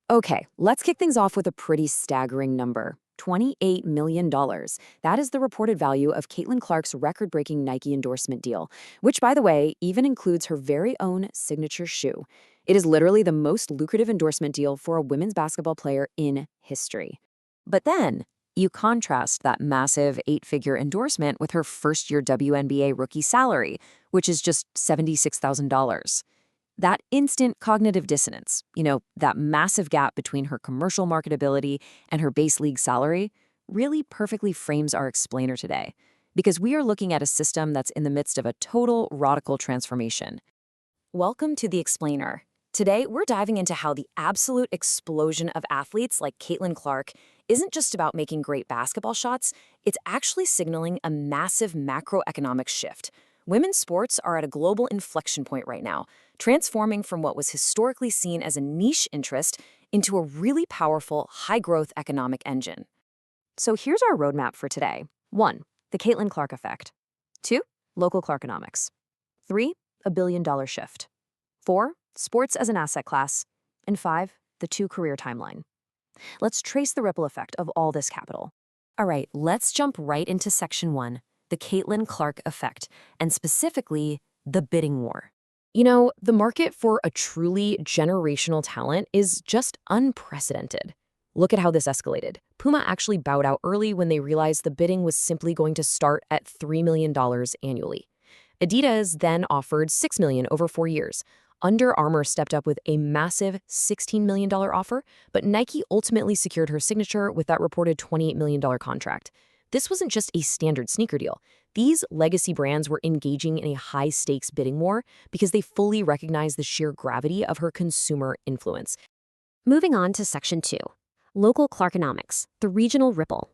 Okay, let's kick things off with a pretty staggering number. $28 million. That is the reported value of Caitlin Clark's record breaking Nike endorsement deal, which, by the way, even includes her very own signature shoe. It is literally the most lucrative endorsement deal for a women's basketball player in history. But then, you contrast that massive eight-figure endorsement with her first-year WNBA rookie salary, which is just $76,000. That instant cognitive dissonance, that massive gap between her commercial marketability and her base league salary, really perfectly frames our explainer today. Because we are looking at a system that's in the midst of a total radical transformation. Welcome to the explainer. Today, we're diving into how the absolute explosion of athletes like Caitlin Clark isn't just about making great basketball shots, it's actually signaling a massive macroeconomic shift. Women's sports are at a global inflection point right now, transforming from what was historically seen as a niche interest into a really powerful, high-growth economic engine. So here's our roadmap for today. 1. The Caitlin Clark effect. 2. Local Clarkonomics. 3. A billion-dollar shift. 4. Sports as an asset class. And 5. The two-career timeline. Let's trace the ripple effect of all this capital. All right, let's jump right into Section 1. The Caitlin Clark effect, and specifically, the bidding war. The market for a truly generational talent is just unprecedented. Look at how this escalated. Puma actually bowed out early when they realized the bidding was simply going to start at $3 million annually. Adidas then offered $6 million over 4 years. Under Armour stepped up with a massive $16 million offer, but Nike ultimately secured her signature with that reported $28 million contract. This wasn't just a standard sneaker deal. These legacy brands were engaging in a high-stakes bidding war because they fully recognized the sheer gravity of her consumer influence. Moving on to Section 2, Local Clarkonomics, the regional ripple.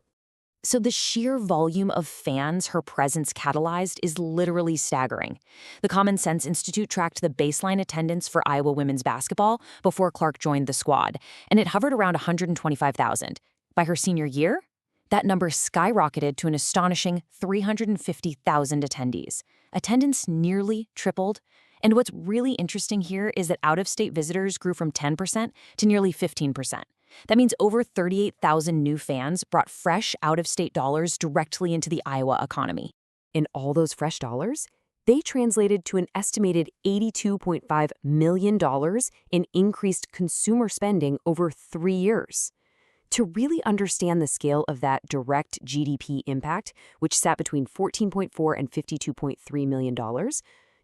So the sheer volume of fans her presence catalyzed is literally staggering. The Common Sense Institute tracked the baseline attendance for Iowa women's basketball before Clark joined the squad, and it hovered around 125,000. By her senior year, that number skyrocketed to an astonishing 350,000 attendees. Attendance nearly tripled. And what's really interesting here is that out-of-state visitors grew from 10% to nearly 15%. That means over 38,000 new fans brought fresh out-of-state dollars directly into the Iowa economy. In all those fresh dollars, they translated to an estimated $82.5 million in increased consumer spending over 3 years. To really understand the scale of that direct GDP impact, which sat between $14.4 and $52.3 million,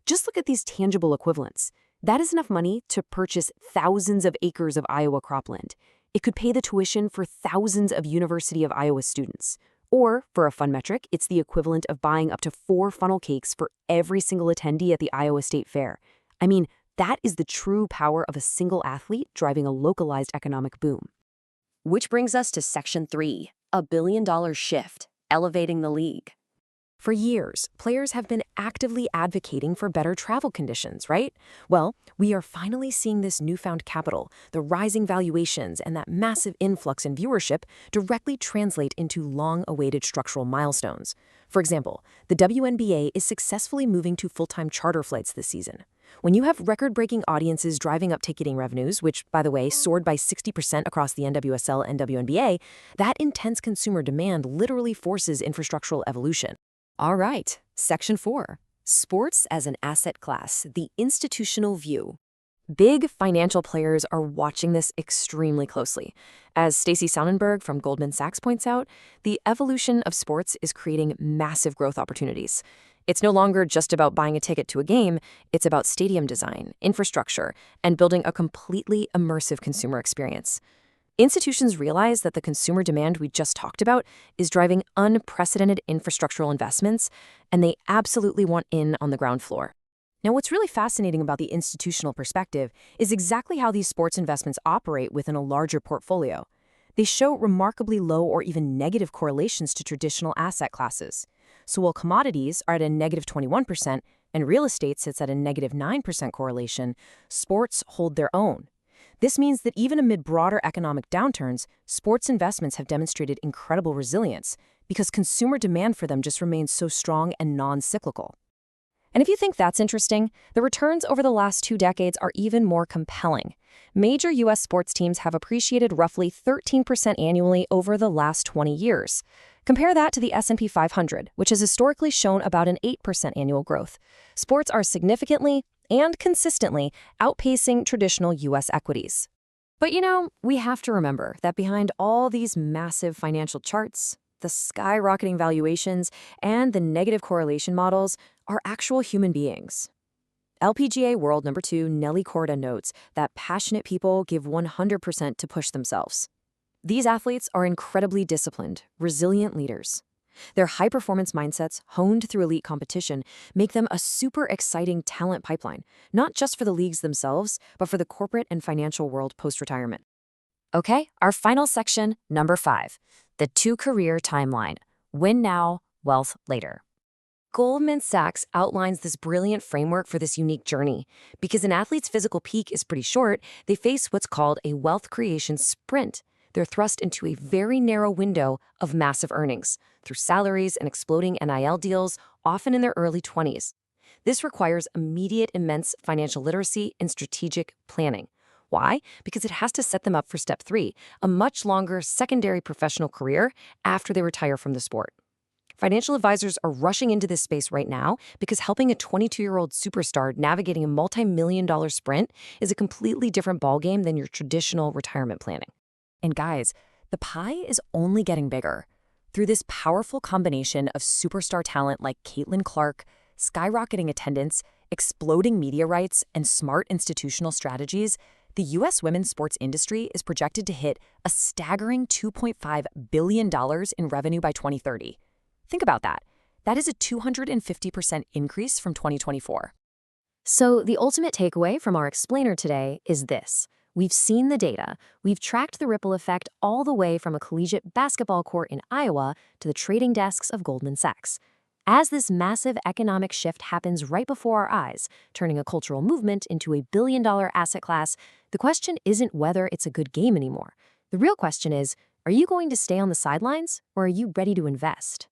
just look at these tangible equivalents. That is enough money to purchase thousands of acres of Iowa cropland. It could pay the tuition for thousands of University of Iowa students. Or, for a fun metric, it's the equivalent of buying up to 4 funnel cakes for every single attendee at the Iowa State Fair. I mean, that is the true power of a single athlete driving a localized economic boom. Which brings us to Section 3, a billion-dollar shift, elevating the league. For years, players have been actively advocating for better travel conditions, right? Well, we are finally seeing this newfound capital, the rising valuations, and that massive influx in viewership directly translate into long-awaited structural milestones. For example, the WNBA is successfully moving to full-time charter flights this season. When you have record-breaking audiences driving up ticketing revenues, which, by the way, soared by 60% across the NWSL and WNBA, that intense consumer demand literally forces infrastructural evolution. All right, Section 4, Sports as an Asset Class, the Institutional View. Big financial players are watching this extremely closely. As Stacey Sonnenberg from Goldman Sachs points out, the evolution of sports is creating massive growth opportunities. It's no longer just about buying a ticket to a game, it's about stadium design, infrastructure, and building a completely immersive consumer experience. Institutions realize that the consumer demand we just talked about is driving unprecedented infrastructural investments, and they absolutely want in on the ground floor. Now, what's really fascinating about the institutional perspective is exactly how these sports investments operate within a larger portfolio. They show remarkably low or even negative correlations to traditional asset classes. So while commodities are at a negative 21% and real estate sits at a negative 9% correlation, sports hold their own. This means that even amid broader economic downturns, sports investments have demonstrated incredible resilience because consumer demand for them just remains so strong and non-cyclical. And if you think that's interesting, the returns over the last 2 decades are even more compelling. Major U.S. sports teams have appreciated roughly 13% annually over the last 20 years. Compare that to the S&P 500, which has historically shown about an 8% annual growth. Sports are significantly and consistently outpacing traditional U.S. equities. But we have to remember that behind all these massive financial charts, the skyrocketing valuations, and the negative correlation models are actual human beings. LPGA World Number 2 Nelly Korda notes that passionate people give 100% to push themselves. These athletes are incredibly disciplined, resilient leaders. Their high-performance mindsets, honed through elite competition, make them a super exciting talent pipeline, not just for the leagues themselves, but for the corporate and financial world post-retirement. Okay, our final section, number 5, the two-career timeline. Win now, wealth later. Goldman Sachs outlines this brilliant framework for this unique journey. Because an athlete's physical peak is pretty short, they face what's called a wealth creation sprint. They're thrust into a very narrow window of massive earnings through salaries and exploding NIL deals, often in their early 20s. This requires immediate immense financial literacy and strategic planning. Why? Because it has to set them up for step 3, a much longer secondary professional career after they retire from the sport. Financial advisors are rushing into this space right now because helping a 22-year-old superstar navigating a multi-million-dollar sprint is a completely different ballgame than your traditional retirement planning. And guys, the pie is only getting bigger. Through this powerful combination of superstar talent like Caitlin Clark, skyrocketing attendance, exploding media rights, and smart institutional strategies, the U.S. women's sports industry is projected to hit a staggering $2.5 billion in revenue by 2030. Think about that. That is a 250% increase from 2024. So the ultimate takeaway from our explainer today is this. We've seen the data. We've tracked the ripple effect all the way from a collegiate basketball court in Iowa to the trading desks of Goldman Sachs. As this massive economic shift happens right before our eyes, turning a cultural movement into a billion-dollar asset class, the question isn't whether it's a good game anymore. The real question is, are you going to stay on the sidelines or are you ready to invest?